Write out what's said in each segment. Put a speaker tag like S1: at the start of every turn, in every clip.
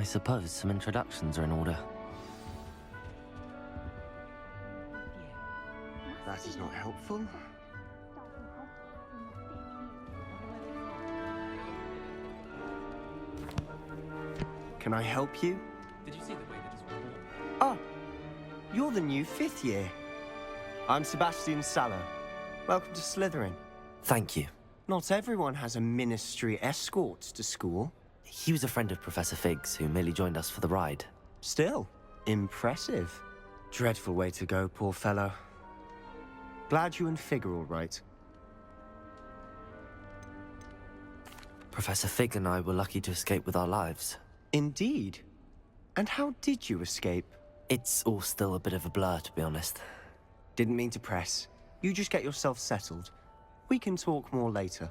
S1: suppose some introductions are in order.
S2: That is not helpful. Can I help you?
S3: Did you see the way that his wall?
S2: Oh, you're the new 5th year. I'm Sebastian Sallow. Welcome to Slytherin.
S1: Thank you.
S2: Not everyone has a ministry escort to school.
S1: He was a friend of Professor Fig's who merely joined us for the ride.
S2: Still, impressive. Dreadful way to go, poor fellow. Glad you and Fig are all right.
S1: Professor Fig and I were lucky to escape with our lives.
S2: Indeed. And how did you escape?
S1: It's all still a bit of a blur, to be honest.
S2: Didn't mean to press. You just get yourself settled. We can talk more later.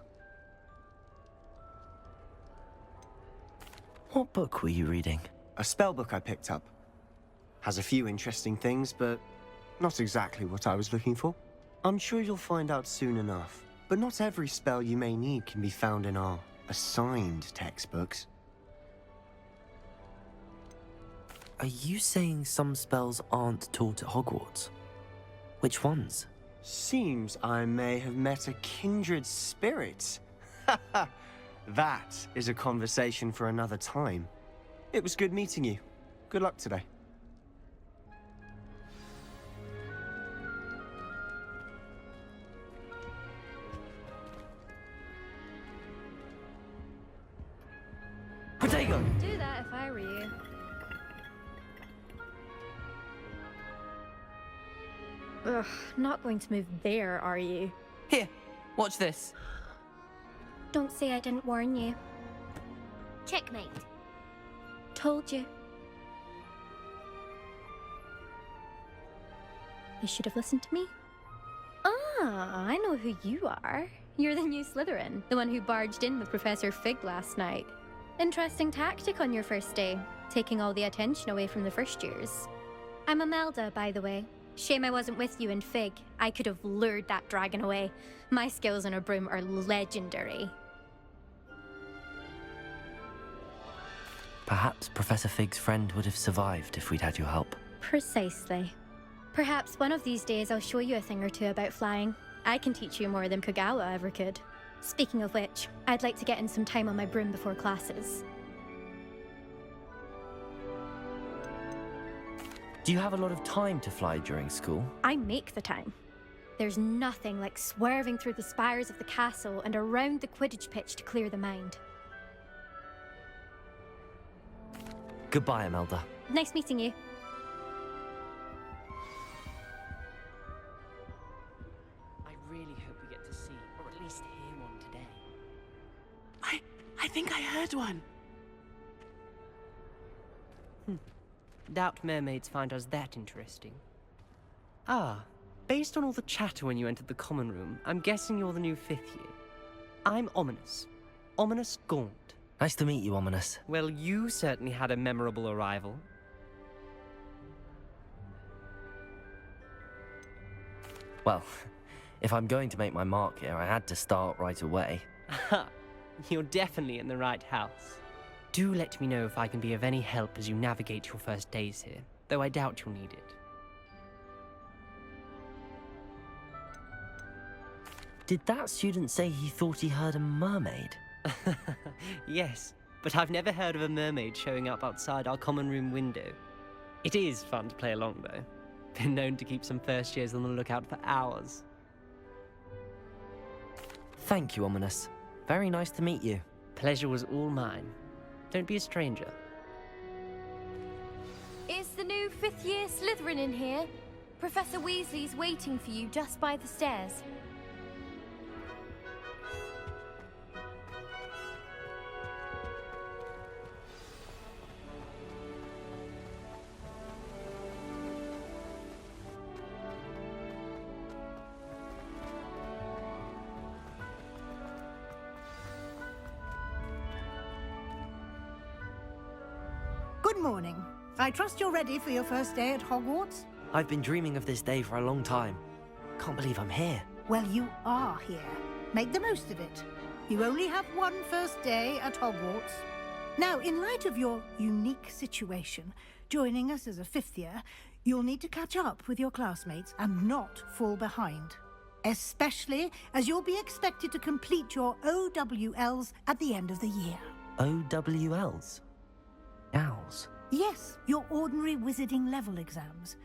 S1: What book were you reading?
S2: A spell book I picked up. Has a few interesting things, but not exactly what I was looking for. I'm sure you'll find out soon enough. But not every spell you may need can be found in our assigned textbooks.
S1: Are you saying some spells aren't taught at Hogwarts? Which ones?
S2: Seems I may have met a kindred spirit. That is a conversation for another time. It was good meeting you. Good luck today.
S1: Potato!
S4: Do that if I were you. Ugh, not going to move there, are you?
S3: Here, watch this.
S4: Don't say I didn't warn you.
S5: Checkmate.
S4: Told you. You should have listened to me. Ah, I know who you are. You're the new Slytherin, the one who barged in with Professor Fig last night. Interesting tactic on your first day, taking all the attention away from the first years. I'm Imelda, by the way. Shame I wasn't with you and Fig. I could have lured that dragon away. My skills on a broom are legendary.
S1: Perhaps Professor Fig's friend would have survived if we'd had your help.
S4: Precisely. Perhaps one of these days I'll show you a thing or two about flying. I can teach you more than Kogawa ever could. Speaking of which, I'd like to get in some time on my broom before classes.
S1: Do you have a lot of time to fly during school?
S4: I make the time. There's nothing like swerving through the spires of the castle and around the Quidditch pitch to clear the mind.
S1: Goodbye, Imelda.
S4: Nice meeting you.
S3: I really hope we get to see, or at least hear one today.
S6: I think I heard one.
S3: Doubt mermaids find us that interesting. Ah, based on all the chatter when you entered the common room, I'm guessing you're the new 5th year. I'm Ominous. Ominous Gaunt.
S1: Nice to meet you, Ominous.
S3: Well, you certainly had a memorable arrival.
S1: Well, if I'm going to make my mark here, I had to start right away.
S3: Ha! You're definitely in the right house. Do let me know if I can be of any help as you navigate your first days here, though I doubt you'll need it.
S1: Did that student say he thought he heard a mermaid?
S3: Yes, but I've never heard of a mermaid showing up outside our common room window. It is fun to play along, though. Been known to keep some first years on the lookout for hours.
S1: Thank you, Ominous. Very nice to meet you.
S3: Pleasure was all mine. Don't be a stranger.
S5: Is the new 5th year Slytherin in here? Professor Weasley's waiting for you just by the stairs.
S6: Good morning. I trust you're ready for your first day at Hogwarts?
S1: I've been dreaming of this day for a long time. Can't believe I'm here.
S6: Well, you are here. Make the most of it. You only have one first day at Hogwarts. Now, in light of your unique situation, joining us as a fifth year, you'll need to catch up with your classmates and not fall behind. Especially as you'll be expected to complete your OWLs at the end of the year.
S1: OWLs? Owls?
S6: Yes, your ordinary wizarding level exams.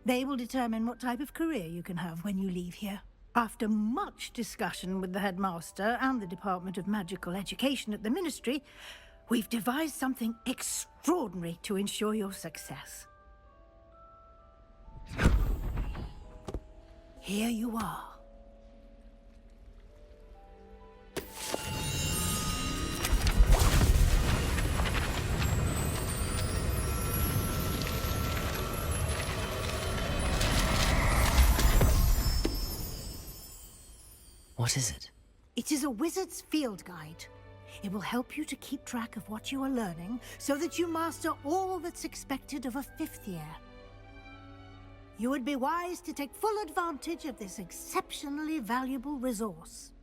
S6: They will determine what type of career you can have when you leave here. After much discussion with the headmaster and the Department of Magical Education at the Ministry, we've devised something extraordinary to ensure your success. Here you are.
S1: What is it?
S6: It is a wizard's field guide. It will help you to keep track of what you are learning so that you master all that's expected of a fifth year. You would be wise to take full advantage of this exceptionally valuable resource.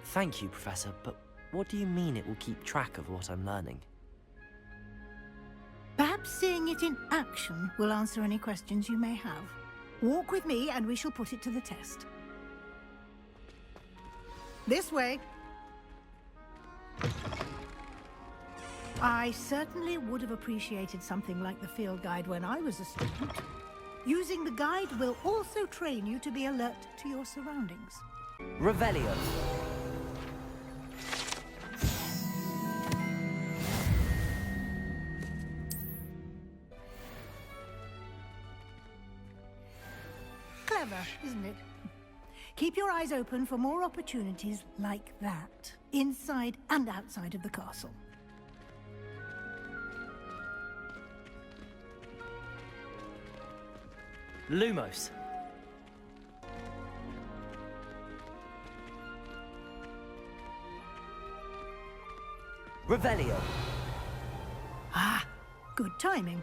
S1: Thank you, Professor, but what do you mean it will keep track of what I'm learning?
S6: Perhaps seeing it in action will answer any questions you may have. Walk with me and we shall put it to the test. This way. I certainly would have appreciated something like the field guide when I was a student. Using the guide will also train you to be alert to your surroundings.
S1: Revelio.
S6: Clever, isn't it? Keep your eyes open for more opportunities like that, inside and outside of the castle.
S1: Lumos. Revelio.
S6: Ah, good timing.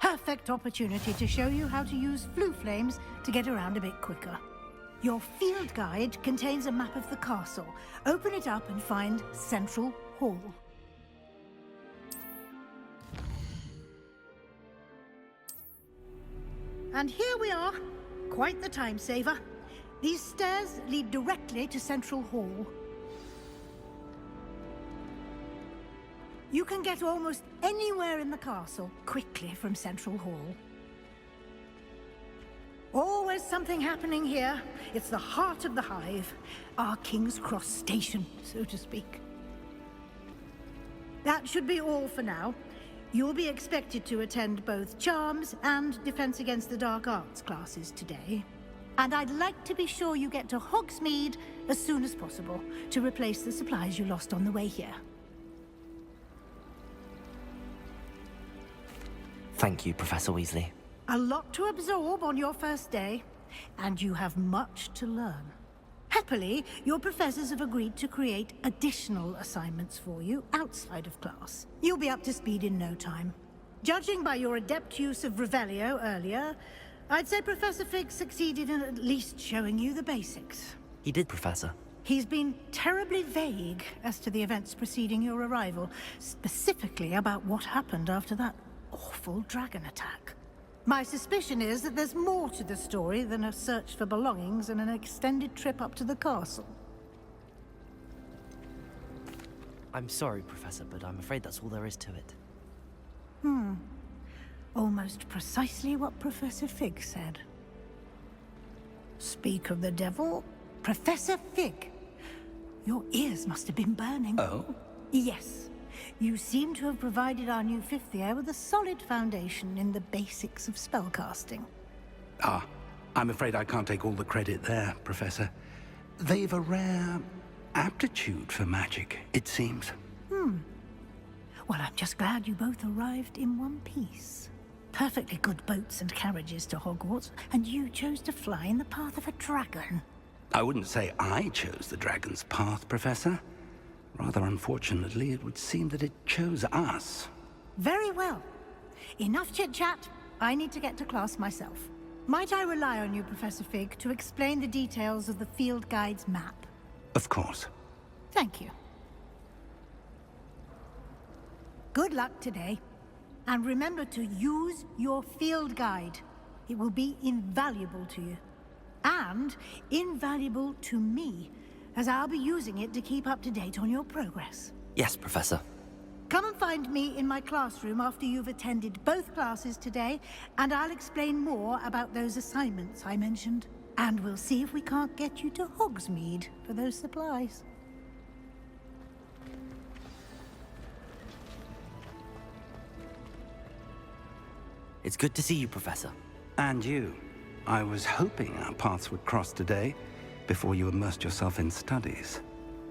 S6: Perfect opportunity to show you how to use flue flames to get around a bit quicker. Your field guide contains a map of the castle. Open it up and find Central Hall. And here we are. Quite the time saver. These stairs lead directly to Central Hall. You can get almost anywhere in the castle quickly from Central Hall. Always something happening here. It's the heart of the hive. Our King's Cross station, so to speak. That should be all for now. You'll be expected to attend both Charms and Defense Against the Dark Arts classes today. And I'd like to be sure you get to Hogsmeade as soon as possible to replace the supplies you lost on the way here.
S1: Thank you, Professor Weasley.
S6: A lot to absorb on your first day, and you have much to learn. Happily, your professors have agreed to create additional assignments for you outside of class. You'll be up to speed in no time. Judging by your adept use of Revelio earlier, I'd say Professor Fig succeeded in at least showing you the basics.
S1: He did, Professor.
S6: He's been terribly vague as to the events preceding your arrival, specifically about what happened after that awful dragon attack. My suspicion is that there's more to the story than a search for belongings and an extended trip up to the castle.
S1: I'm sorry, Professor, but I'm afraid that's all there is to it.
S6: Almost precisely what Professor Fig said. Speak of the devil, Professor Fig. Your ears must have been burning.
S7: Oh?
S6: Yes. You seem to have provided our new fifth year with a solid foundation in the basics of spellcasting.
S7: Ah, I'm afraid I can't take all the credit there, Professor. They've a rare aptitude for magic, it seems.
S6: Well, I'm just glad you both arrived in one piece. Perfectly good boats and carriages to Hogwarts, and you chose to fly in the path of a dragon.
S7: I wouldn't say I chose the dragon's path, Professor. Rather unfortunately, it would seem that it chose us.
S6: Very well. Enough chit-chat. I need to get to class myself. Might I rely on you, Professor Fig, to explain the details of the field guide's map?
S7: Of course.
S6: Thank you. Good luck today. And remember to use your field guide. It will be invaluable to you. And invaluable to me, as I'll be using it to keep up to date on your progress.
S1: Yes, Professor.
S6: Come and find me in my classroom after you've attended both classes today, and I'll explain more about those assignments I mentioned. And we'll see if we can't get you to Hogsmeade for those supplies.
S1: It's good to see you, Professor.
S7: And you. I was hoping our paths would cross today, before you immersed yourself in studies.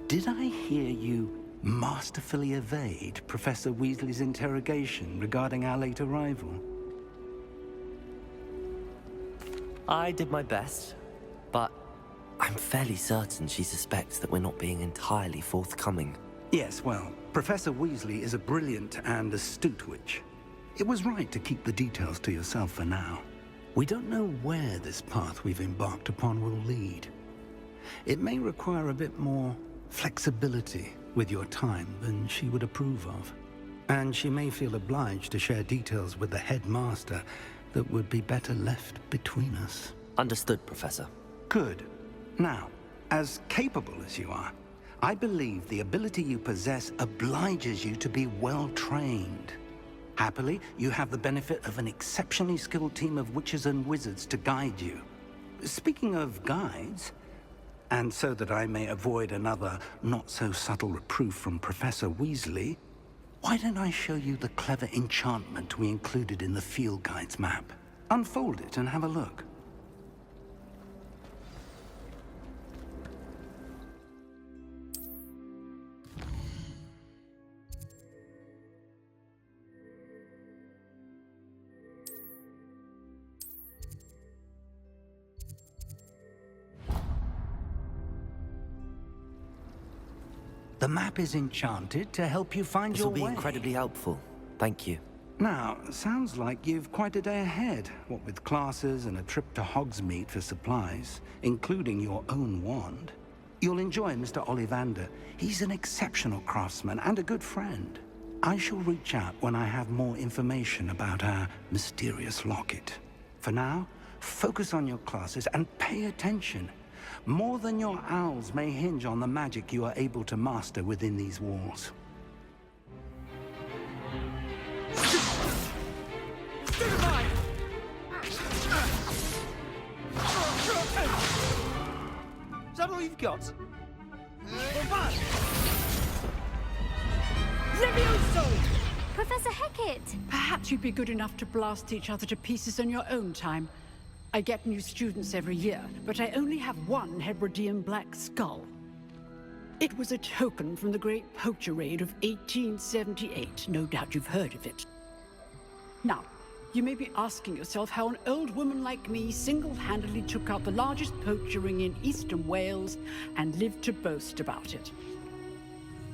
S7: Did I hear you masterfully evade Professor Weasley's interrogation regarding our late arrival?
S1: I did my best, but I'm fairly certain she suspects that we're not being entirely forthcoming.
S7: Yes, well, Professor Weasley is a brilliant and astute witch. It was right to keep the details to yourself for now. We don't know where this path we've embarked upon will lead. It may require a bit more flexibility with your time than she would approve of. And she may feel obliged to share details with the headmaster that would be better left between us.
S1: Understood, Professor.
S7: Good. Now, as capable as you are, I believe the ability you possess obliges you to be well trained. Happily, you have the benefit of an exceptionally skilled team of witches and wizards to guide you. Speaking of guides, and so that I may avoid another not-so-subtle reproof from Professor Weasley, why don't I show you the clever enchantment we included in the field guide's map? Unfold it and have a look. The map is enchanted to help you find
S1: This
S7: your
S1: will be
S7: way.
S1: incredibly helpful. Thank you.
S7: Now, sounds like you've quite a day ahead, what with classes and a trip to Hogsmeade for supplies, including your own wand. You'll enjoy Mr. Ollivander. He's an exceptional craftsman and a good friend. I shall reach out when I have more information about our mysterious locket. For now, focus on your classes and pay attention. More than your owls may hinge on the magic you are able to master within these walls.
S3: Is that all you've got?
S5: Professor Hecat!
S8: Perhaps you'd be good enough to blast each other to pieces in your own time. I get new students every year, but I only have one Hebridean black skull. It was a token from the Great Poacher Raid of 1878. No doubt you've heard of it. Now, you may be asking yourself how an old woman like me single-handedly took out the largest poacher ring in eastern Wales and lived to boast about it.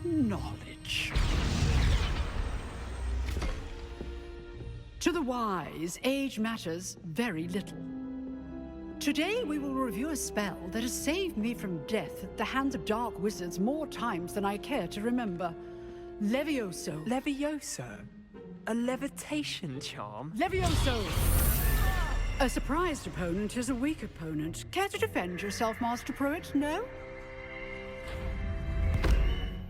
S8: Knowledge. To the wise, age matters very little. Today we will review a spell that has saved me from death at the hands of dark wizards more times than I care to remember. Levioso.
S9: Levioso? A levitation charm?
S8: Levioso! A surprised opponent is a weak opponent. Care to defend yourself, Master Pruitt? No?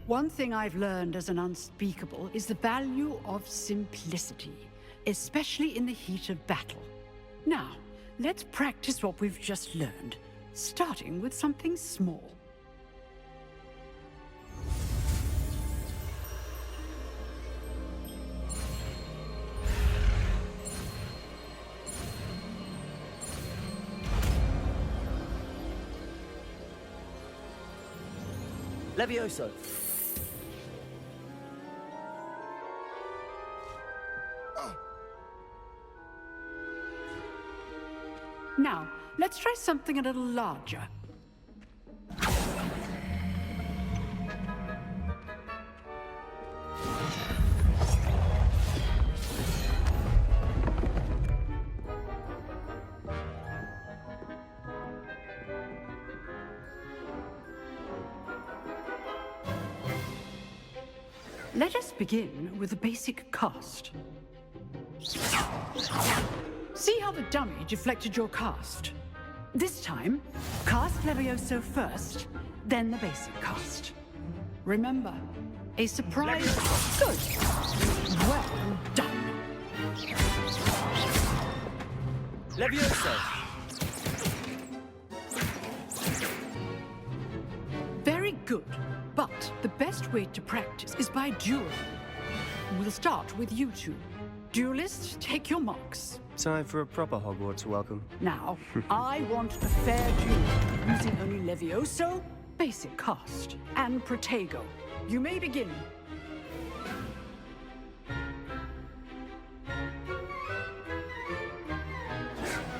S8: One thing I've learned as an unspeakable is the value of simplicity, especially in the heat of battle. Now, let's practice what we've just learned, starting with something small.
S1: Levioso!
S8: Now, let's try something a little larger. Let us begin with the basic cast. See how the dummy deflected your cast? This time, cast Levioso first, then the basic cast. Remember, a surprise... Good. Well done.
S1: Levioso!
S8: Very good. But the best way to practice is by dueling. We'll start with you two. Duelists, take your marks.
S2: Time for a proper Hogwarts welcome.
S8: Now, I want a fair duel, using only Levioso, basic cast, and Protego. You may begin.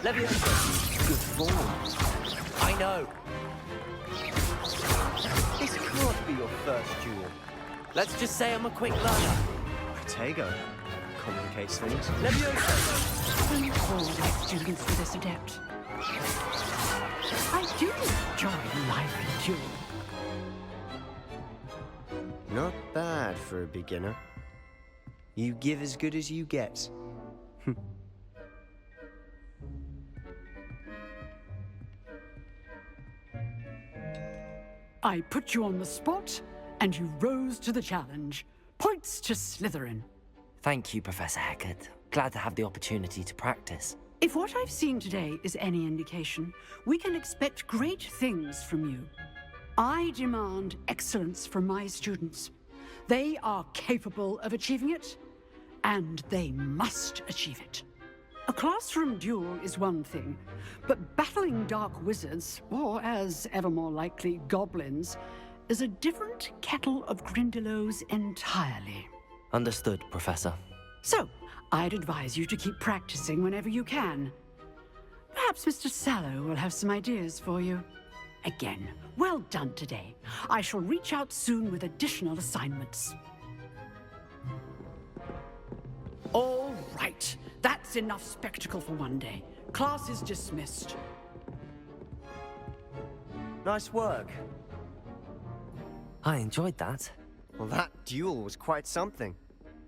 S1: Levioso!
S2: Good form.
S1: I know!
S2: This can't be your first duel.
S1: Let's just say I'm a quick learner.
S2: Protego complicates things.
S1: Levioso!
S8: Don't hold my students to this adept. I do enjoy lively duel.
S2: Not bad for a beginner. You give as good as you get.
S8: I put you on the spot, and you rose to the challenge. Points to Slytherin.
S1: Thank you, Professor Hecat. Glad to have the opportunity to practice.
S8: If what I've seen today is any indication, we can expect great things from you. I demand excellence from my students. They are capable of achieving it, and they must achieve it. A classroom duel is one thing, but battling dark wizards, or as ever more likely, goblins, is a different kettle of Grindylows entirely.
S1: Understood, Professor.
S8: So, I'd advise you to keep practicing whenever you can. Perhaps Mr. Sallow will have some ideas for you. Again, well done today. I shall reach out soon with additional assignments. All right. That's enough spectacle for one day. Class is dismissed.
S2: Nice work.
S1: I enjoyed that.
S2: Well, that duel was quite something.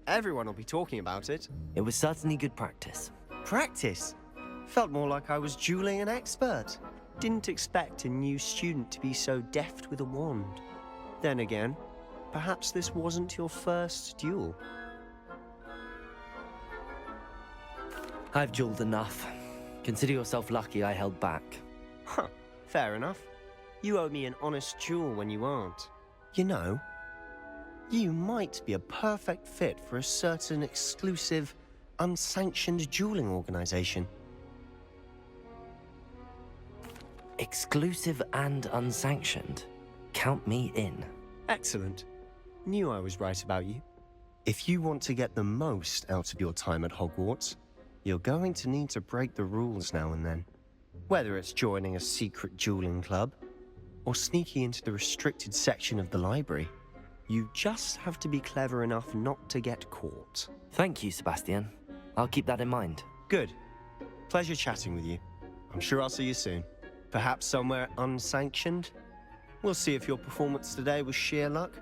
S2: Everyone will be talking about it.
S1: It was certainly good practice.
S2: Practice? Felt more like I was dueling an expert. Didn't expect a new student to be so deft with a wand. Then again, perhaps this wasn't your first duel.
S1: I've dueled enough. Consider yourself lucky I held back.
S2: Huh, fair enough. You owe me an honest duel when you aren't. You know, you might be a perfect fit for a certain exclusive, unsanctioned dueling organization.
S1: Exclusive and unsanctioned. Count me in.
S2: Excellent. Knew I was right about you. If you want to get the most out of your time at Hogwarts, you're going to need to break the rules now and then. Whether it's joining a secret dueling club, or sneaking into the restricted section of the library, you just have to be clever enough not to get caught.
S1: Thank you, Sebastian. I'll keep that in mind.
S2: Good. Pleasure chatting with you. I'm sure I'll see you soon. Perhaps somewhere unsanctioned? We'll see if your performance today was sheer luck,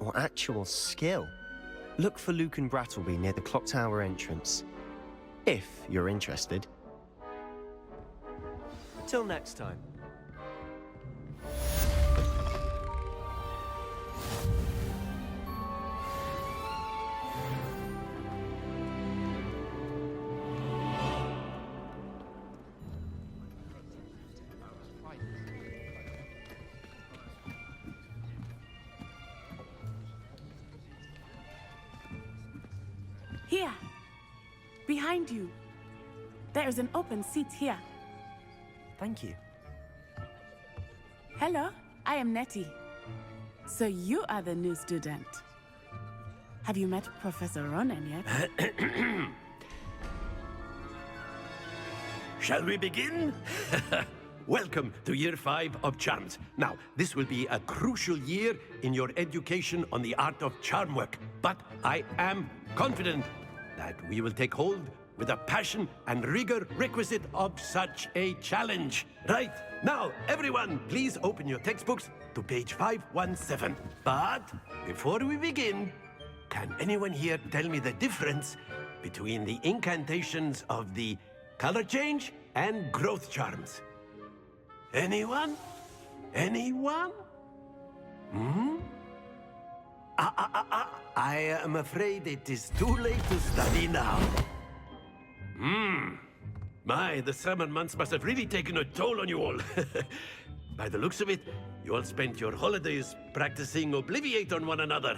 S2: or actual skill. Look for Luke and Brattleby near the clock tower entrance. If you're interested. Till next time.
S10: Here, behind you. There is an open seat here.
S1: Thank you.
S10: Hello, I am Nettie. So you are the new student. Have you met Professor Ronan yet?
S11: Shall we begin? Welcome to Year 5 of Charms. Now, this will be a crucial year in your education on the art of charm work. But I am confident that we will take hold with the passion and rigor requisite of such a challenge. Right, now, everyone, please open your textbooks to page 517. But before we begin, can anyone here tell me the difference between the incantations of the color change and growth charms? Anyone? Anyone? Hmm? I am afraid it is too late to study now. My, the summer months must have really taken a toll on you all. By the looks of it, you all spent your holidays practicing Obliviate on one another.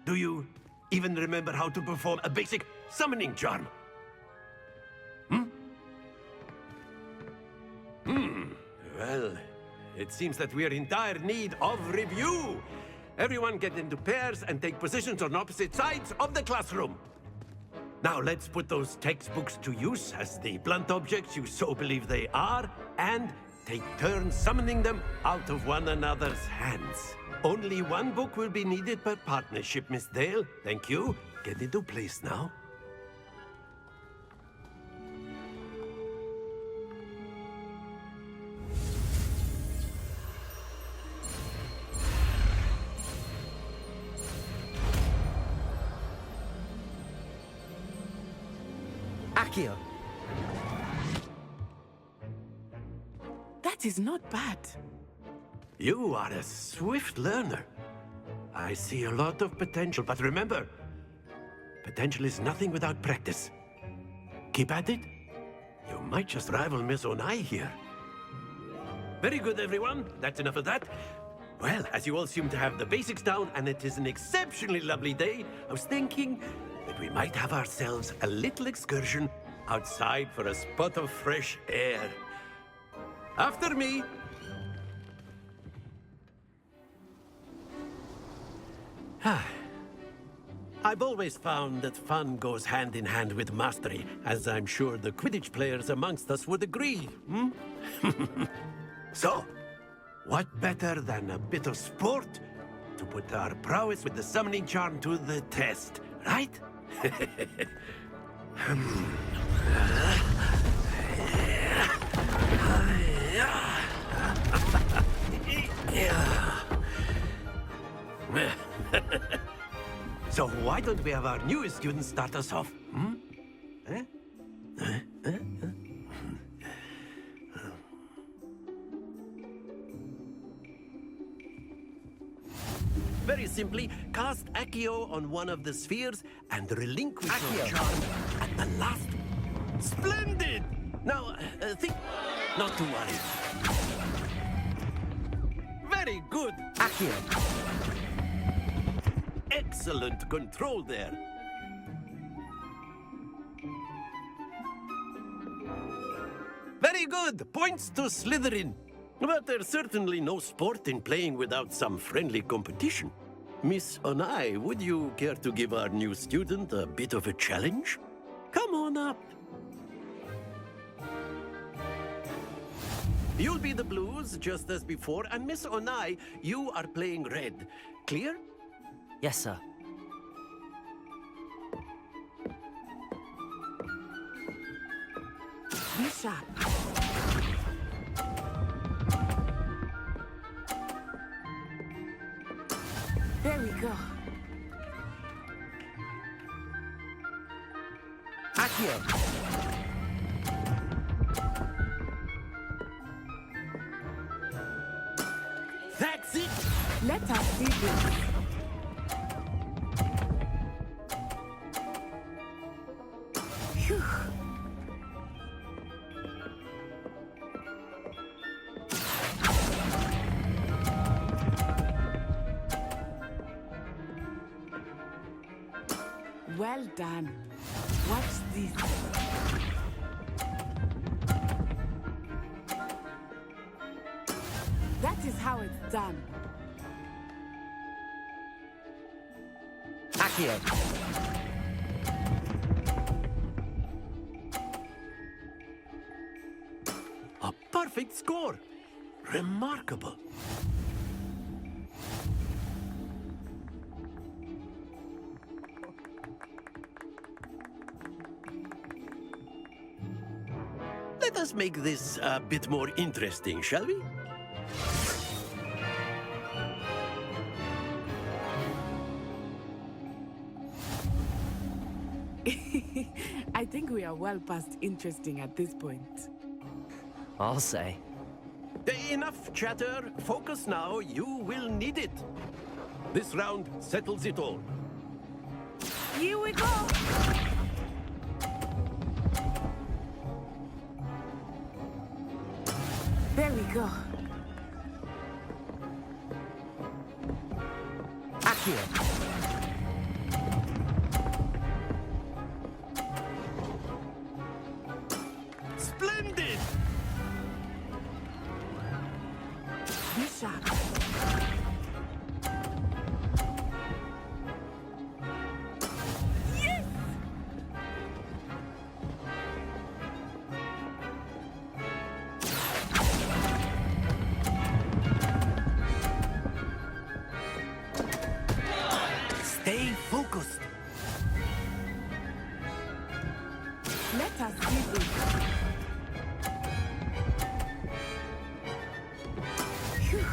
S11: Do you even remember how to perform a basic summoning charm? Well, it seems that we are in dire need of review. Everyone get into pairs and take positions on opposite sides of the classroom. Now let's put those textbooks to use as the blunt objects you so believe they are, and take turns summoning them out of one another's hands. Only one book will be needed per partnership, Miss Dale. Thank you. Get into place now.
S3: Accio.
S10: That is not bad.
S11: You are a swift learner. I see a lot of potential, but remember, potential is nothing without practice. Keep at it. You might just rival Miss Onai here. Very good, everyone. That's enough of that. Well, as you all seem to have the basics down, and it is an exceptionally lovely day, I was thinking that we might have ourselves a little excursion outside for a spot of fresh air. After me. I've always found that fun goes hand in hand with mastery, as I'm sure the Quidditch players amongst us would agree, So, what better than a bit of sport to put our prowess with the summoning charm to the test, right? So why don't we have our newest student start us off? Very simply, cast Accio on one of the spheres and relinquish your charm at the last. Splendid! Now, think. Not to worry. Very good, Accio. Excellent control there. Very good. Points to Slytherin. But there's certainly no sport in playing without some friendly competition. Miss Onai, would you care to give our new student a bit of a challenge? Come on up. You'll be the blues, just as before, and Miss Onai, you are playing red. Clear?
S1: Yes, sir.
S10: Be sharp. There we go.
S3: Accio.
S11: That's it!
S10: Let us see this. Phew. Well done. Watch this. That is how it's done.
S3: Accio.
S11: A perfect score. Remarkable. Let us make this a bit more interesting, shall we?
S10: I think we are well past interesting at this point.
S1: I'll say.
S11: Enough chatter. Focus now. You will need it. This round settles it all.
S10: Here we go! There we go.
S1: Accio.
S11: Splendid!
S10: Be sharp. Yes!
S1: Stay focused.
S10: Let us see this. Phew.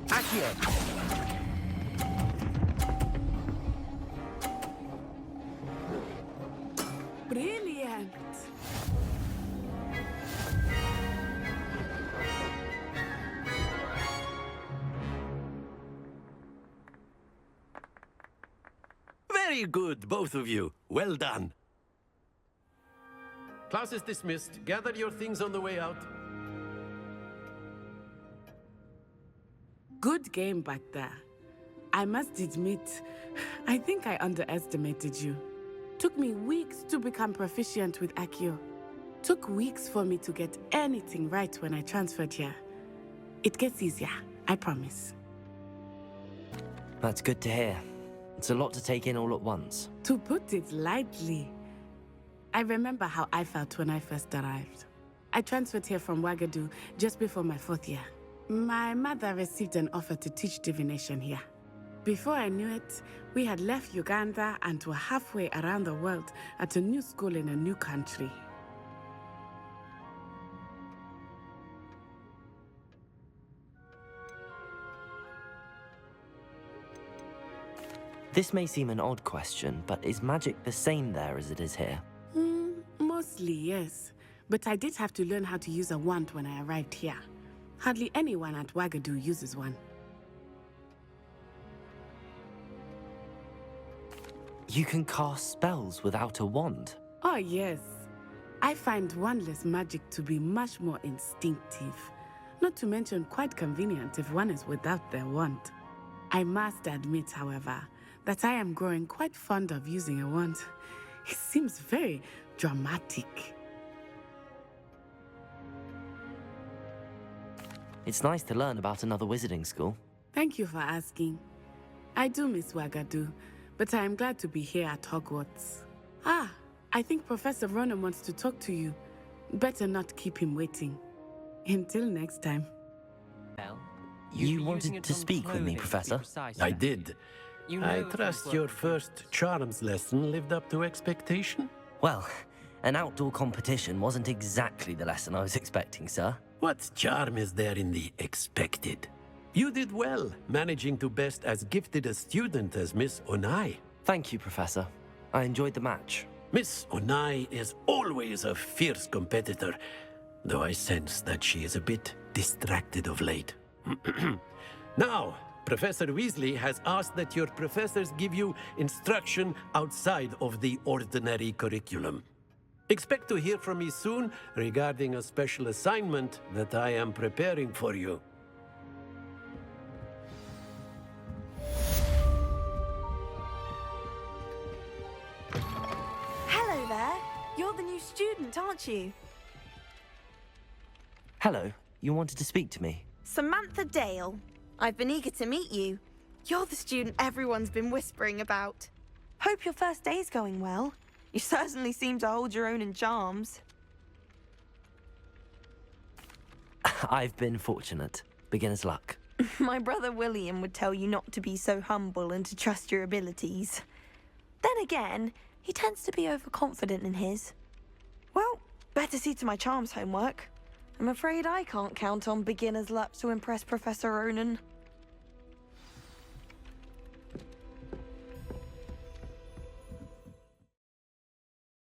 S1: Accio.
S10: Brilliant!
S11: Very good, both of you. Well done. Class is dismissed. Gather your things on the way out.
S10: Good game back there. I must admit, I think I underestimated you. Took me weeks to become proficient with Accio. Took weeks for me to get anything right when I transferred here. It gets easier, I promise.
S1: That's good to hear. It's a lot to take in all at once.
S10: To put it lightly, I remember how I felt when I first arrived. I transferred here from Ouagadougou just before my 4th year. My mother received an offer to teach divination here. Before I knew it, we had left Uganda and were halfway around the world at a new school in a new country.
S1: This may seem an odd question, but is magic the same there as it is here?
S10: Mostly, yes. But I did have to learn how to use a wand when I arrived here. Hardly anyone at Ouagadougou uses one.
S1: You can cast spells without a wand?
S10: Oh, yes. I find wandless magic to be much more instinctive. Not to mention quite convenient if one is without their wand. I must admit, however, that I am growing quite fond of using a wand. It seems very dramatic.
S1: It's nice to learn about another wizarding school.
S10: Thank you for asking. I do miss Ouagadougou, but I am glad to be here at Hogwarts. I think Professor Ronan wants to talk to you. Better not keep him waiting. Until next time.
S3: Well,
S1: You wanted to speak with me, Professor?
S11: I did.
S3: You know
S11: I
S3: if
S11: trust
S3: you've
S11: your
S3: worked
S11: first charms lesson lived up to expectation.
S1: Well, an outdoor competition wasn't exactly the lesson I was expecting, sir.
S11: What charm is there in the expected? You did well, managing to best as gifted a student as Miss Onai.
S1: Thank you, Professor. I enjoyed the match.
S11: Miss Onai is always a fierce competitor, though I sense that she is a bit distracted of late. Now, Professor Weasley has asked that your professors give you instruction outside of the ordinary curriculum. Expect to hear from me soon regarding a special assignment that I am preparing for you.
S12: Hello there. You're the new student, aren't you?
S1: Hello, you wanted to speak to me?
S12: Samantha Dale. I've been eager to meet you. You're the student everyone's been whispering about. Hope your first day's going well. You certainly seem to hold your own in charms.
S1: I've been fortunate. Beginner's luck.
S12: My brother William would tell you not to be so humble and to trust your abilities. Then again, he tends to be overconfident in his. Well, better see to my charms homework. I'm afraid I can't count on beginner's luck to impress Professor Ronan.